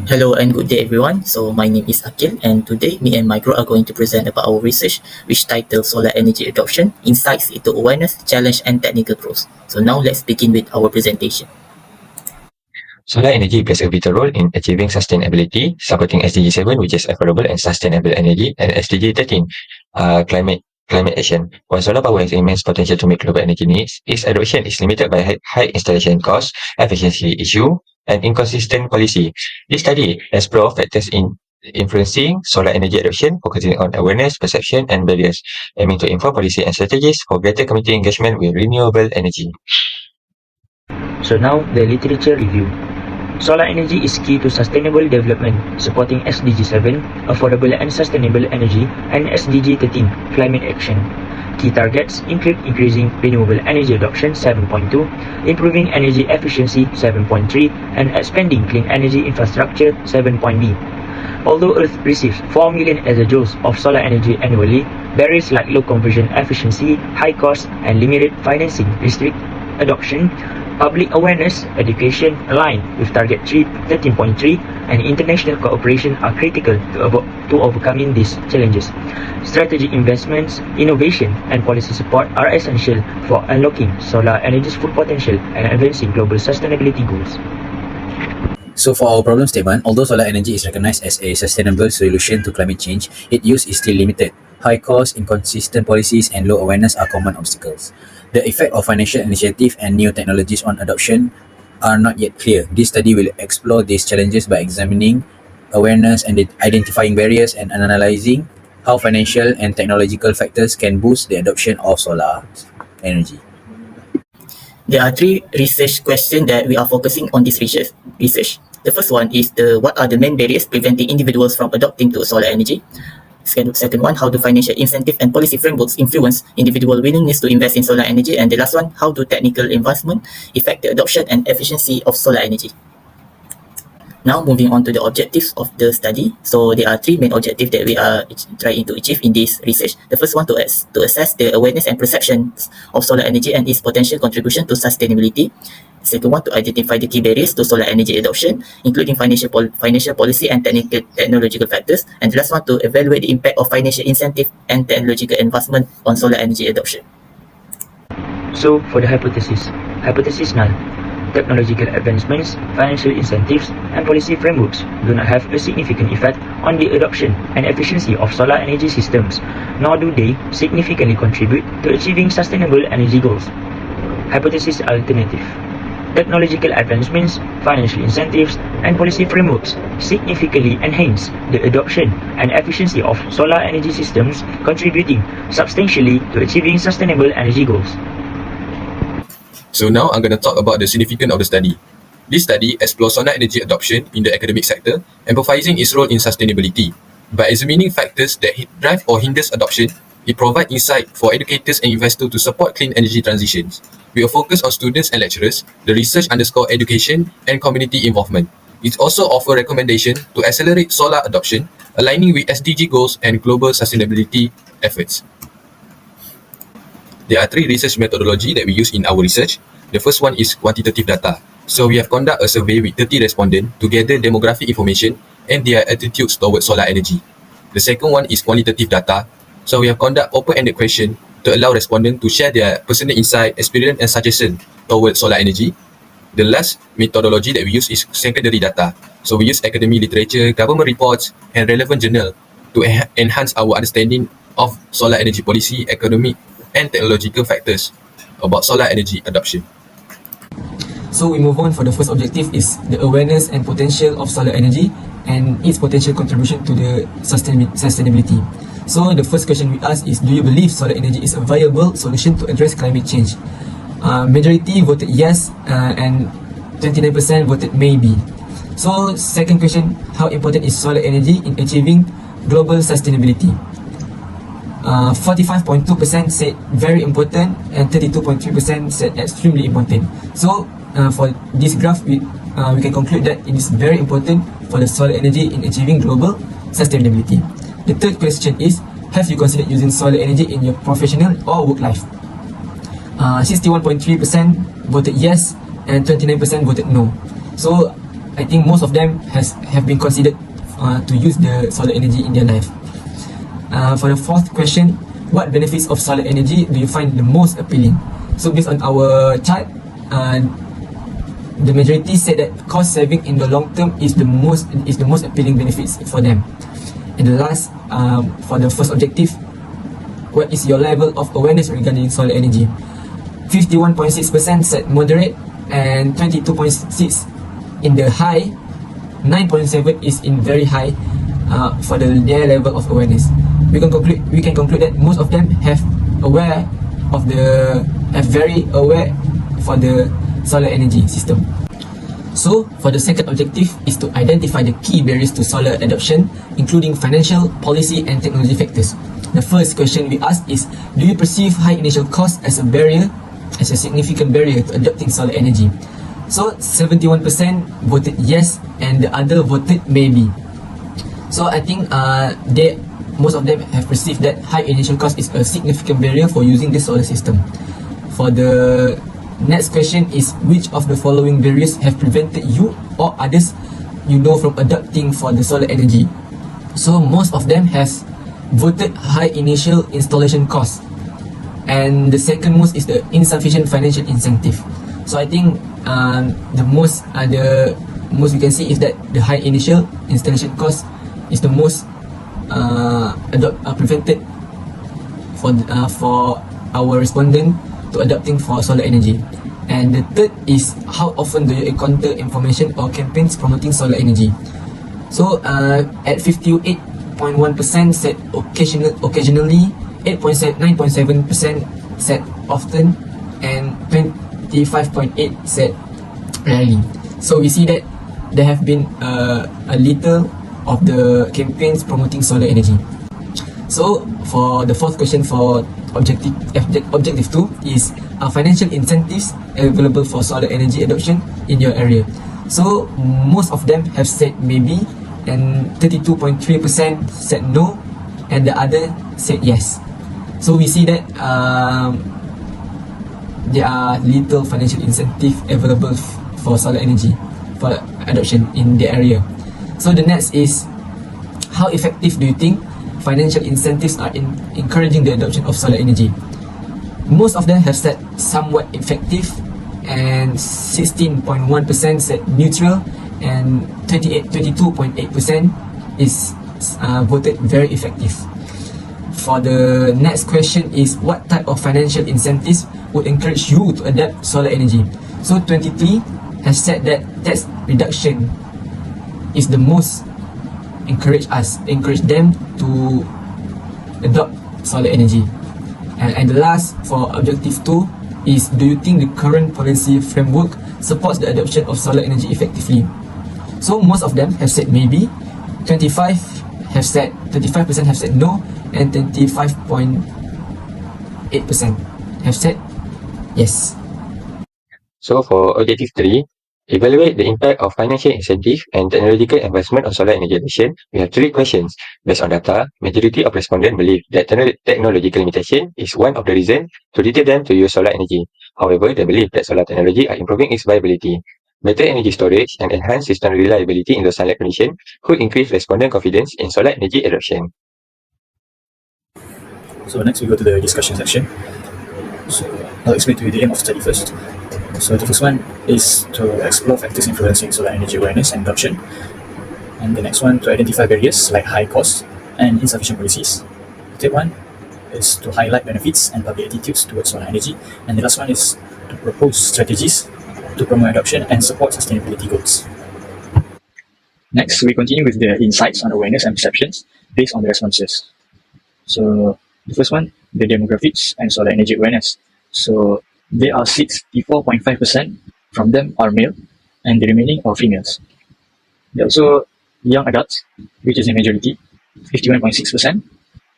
Hello and good day everyone. So my name is Aqil and today me and my group are going to present about our research which titled Solar Energy Adoption, Insights into Awareness, Challenge and Technical Growth. So now let's begin with our presentation. Solar energy plays a vital role in achieving sustainability, supporting SDG 7, which is affordable and sustainable energy, and SDG 13, climate action. While solar power has immense potential to meet global energy needs, its adoption is limited by high installation costs, efficiency issue, and inconsistent policy. This study explores factors in influencing solar energy adoption, focusing on awareness, perception, and barriers, aiming to inform policy and strategies for greater community engagement with renewable energy. So now the literature review. Solar energy is key to sustainable development, supporting SDG 7, affordable and sustainable energy, and SDG 13, climate action. Key targets include increasing renewable energy adoption 7.2, improving energy efficiency 7.3, and expanding clean energy infrastructure 7.B. Although Earth receives 4 million exajoules of solar energy annually, barriers like low conversion efficiency, high cost, and limited financing restrict adoption. Public awareness, education aligned with Target 13.3 and international cooperation are critical to overcoming these challenges. Strategic investments, innovation, and policy support are essential for unlocking solar energy's full potential and advancing global sustainability goals. So for our problem statement, although solar energy is recognized as a sustainable solution to climate change, its use is still limited. High costs, inconsistent policies, and low awareness are common obstacles. The effect of financial initiative and new technologies on adoption are not yet clear. This study will explore these challenges by examining awareness and identifying barriers and analyzing how financial and technological factors can boost the adoption of solar energy. There are three research questions that we are focusing on this research. The first one is what are the main barriers preventing individuals from adopting to solar energy? Second one, how do financial incentive and policy frameworks influence individual willingness to invest in solar energy? And the last one, how do technical advancement affect the adoption and efficiency of solar energy? Now moving on to the objectives of the study. So there are three main objectives that we are trying to achieve in this research. The first one to assess the awareness and perceptions of solar energy and its potential contribution to sustainability. Second one, to identify the key barriers to solar energy adoption, including financial policy and technological factors. And the last one, to evaluate the impact of financial incentive and technological advancement on solar energy adoption. So for the hypothesis null. Technological advancements, financial incentives, and policy frameworks do not have a significant effect on the adoption and efficiency of solar energy systems, nor do they significantly contribute to achieving sustainable energy goals. Hypothesis alternative. Technological advancements, financial incentives, and policy frameworks significantly enhance the adoption and efficiency of solar energy systems, contributing substantially to achieving sustainable energy goals. So now I'm going to talk about the significance of the study. This study explores solar energy adoption in the academic sector, emphasizing its role in sustainability. By examining factors that drive or hinders adoption, it provides insight for educators and investors to support clean energy transitions. We will focus on students and lecturers. The research underscores education and community involvement. It also offers recommendations to accelerate solar adoption, aligning with SDG goals and global sustainability efforts. There are three research methodologies that we use in our research. The first one is quantitative data. So we have conducted a survey with 30 respondents to gather demographic information and their attitudes towards solar energy. The second one is qualitative data. So we have conducted open-ended questions to allow respondents to share their personal insight, experience and suggestions towards solar energy. The last methodology that we use is secondary data. So we use academic literature, government reports and relevant journals to enhance our understanding of solar energy policy, economic and technological factors about solar energy adoption. So we move on for the first objective is the awareness and potential of solar energy and its potential contribution to the sustainability. So the first question we ask is, do you believe solar energy is a viable solution to address climate change? Majority voted yes and 29% voted maybe. So second question, how important is solar energy in achieving global sustainability? 45.2% said very important and 32.3% said extremely important. So for this graph, we can conclude that it is very important for the solar energy in achieving global sustainability. The third question is, have you considered using solar energy in your professional or work life? 61.3% voted yes and 29% voted no. So I think most of them have been considered to use the solar energy in their life. For the fourth question, what benefits of solar energy do you find the most appealing? So based on our chart, the majority said that cost saving in the long term is the most appealing benefits for them. And the last, for the first objective, what is your level of awareness regarding solar energy? 51.6% said moderate, and 22.6 in the high, 9.7 is in very high for their level of awareness. We can conclude that most of them have very aware for the solar energy system. So for the second objective is to identify the key barriers to solar adoption, including financial, policy and technology factors. The first question we asked is, do you perceive high initial cost as a significant barrier to adopting solar energy? So 71% voted yes and the other voted maybe. So I think most of them have perceived that high initial cost is a significant barrier for using this solar system. For the next question is, which of the following barriers have prevented you or others you know from adopting for the solar energy? So most of them has voted high initial installation cost, and the second most is the insufficient financial incentive. So I think the most we can see is that the high initial installation cost is the most prevented for our respondent to adopting for solar energy. And the third is, how often do you encounter information or campaigns promoting solar energy? So at 58.1% said occasionally, 9.7% said often, and 25.8% said rarely. So we see that there have been a little of the campaigns promoting solar energy. So for the fourth question for objective 2 is, are financial incentives available for solar energy adoption in your area? So most of them have said maybe, and 32.3% said no, and the other said yes. So we see that there are little financial incentive available for solar energy for adoption in the area. So the next is, how effective do you think financial incentives are in encouraging the adoption of solar energy? Most of them have said somewhat effective, and 16.1% said neutral, and 22.8% is voted very effective. For the next question is, what type of financial incentives would encourage you to adopt solar energy? So 23 has said that tax reduction is the most encourage them to adopt solar energy. And the last for objective 2 is, do you think the current policy framework supports the adoption of solar energy effectively? So most of them have said maybe, 35% have said no, and 25.8% have said yes. So for objective 3, evaluate the impact of financial incentive and technological investment on solar energy adoption. We have 3 questions. Based on data, majority of respondents believe that technological limitation is one of the reasons to deter them to use solar energy. However, they believe that solar technology are improving its viability. Better energy storage and enhanced system reliability in low sunlight conditions could increase respondent confidence in solar energy adoption. So next we go to the discussion section. So I'll explain to you the aim of study first. So the first one is to explore factors influencing solar energy awareness and adoption. And the next one, to identify barriers like high costs and insufficient policies. The third one is to highlight benefits and public attitudes towards solar energy. And the last one is to propose strategies to promote adoption and support sustainability goals. Next, we continue with the insights on awareness and perceptions based on the responses. So the first one, the demographics and solar energy awareness. So there are 64.5% from them are male, and the remaining are females. There are also young adults, which is a majority, 51.6%,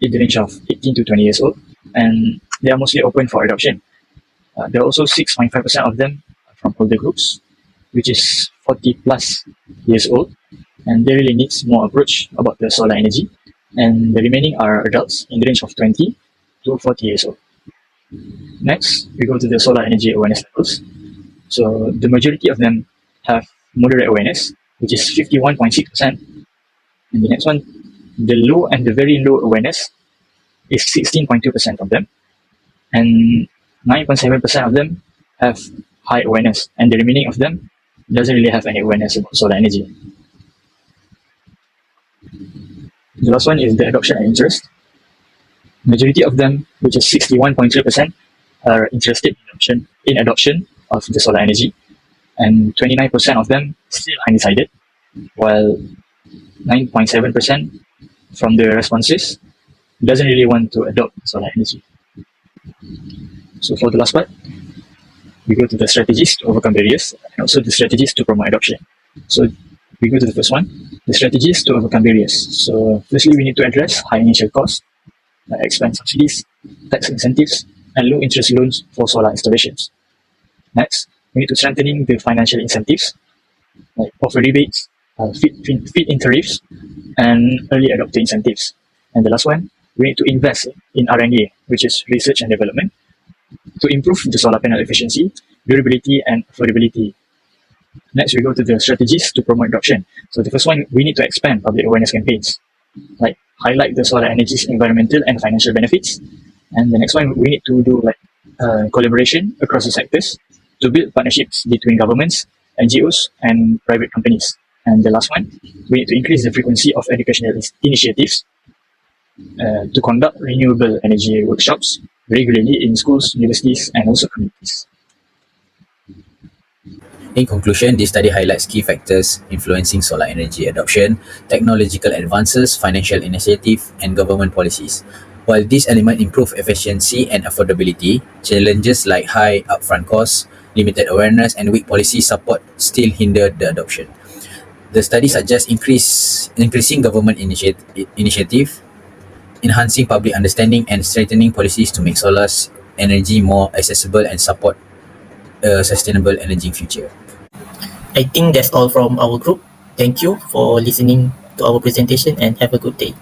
in the range of 18 to 20 years old, and they are mostly open for adoption. There are also 6.5% of them from older groups, which is 40 plus years old, and they really needs more approach about the solar energy. And the remaining are adults in the range of 20 to 40 years old. Next, we go to the solar energy awareness levels. So the majority of them have moderate awareness, which is 51.6%. And the next one, the low and the very low awareness is 16.2% of them. And 9.7% of them have high awareness, and the remaining of them doesn't really have any awareness about solar energy. The last one is the adoption and interest. Majority of them, which is 61.3%, are interested in adoption of the solar energy, and 29% of them still undecided, while 9.7% from the responses doesn't really want to adopt solar energy. So for the last part, we go to the strategies to overcome barriers and also the strategies to promote adoption. So we go to the first one, the strategies to overcome barriers. So firstly, we need to address high initial costs, like expand subsidies, tax incentives, and low interest loans for solar installations. Next, we need to strengthening the financial incentives, like offer rebates, feed-in tariffs, and early adopter incentives. And the last one, we need to invest in R&D, which is research and development, to improve the solar panel efficiency, durability, and affordability. Next, we go to the strategies to promote adoption. So the first one, we need to expand public awareness campaigns, like highlight the solar energy's environmental and financial benefits. And the next one, we need to do collaboration across the sectors to build partnerships between governments, NGOs, and private companies. And the last one, we need to increase the frequency of educational initiatives to conduct renewable energy workshops regularly in schools, universities, and also communities. In conclusion, this study highlights key factors influencing solar energy adoption, technological advances, financial initiative, and government policies. While these elements improve efficiency and affordability, challenges like high upfront costs, limited awareness, and weak policy support still hinder the adoption. The study suggests increasing government initiative, enhancing public understanding, and strengthening policies to make solar energy more accessible and support a sustainable energy future. I think that's all from our group. Thank you for listening to our presentation and have a good day.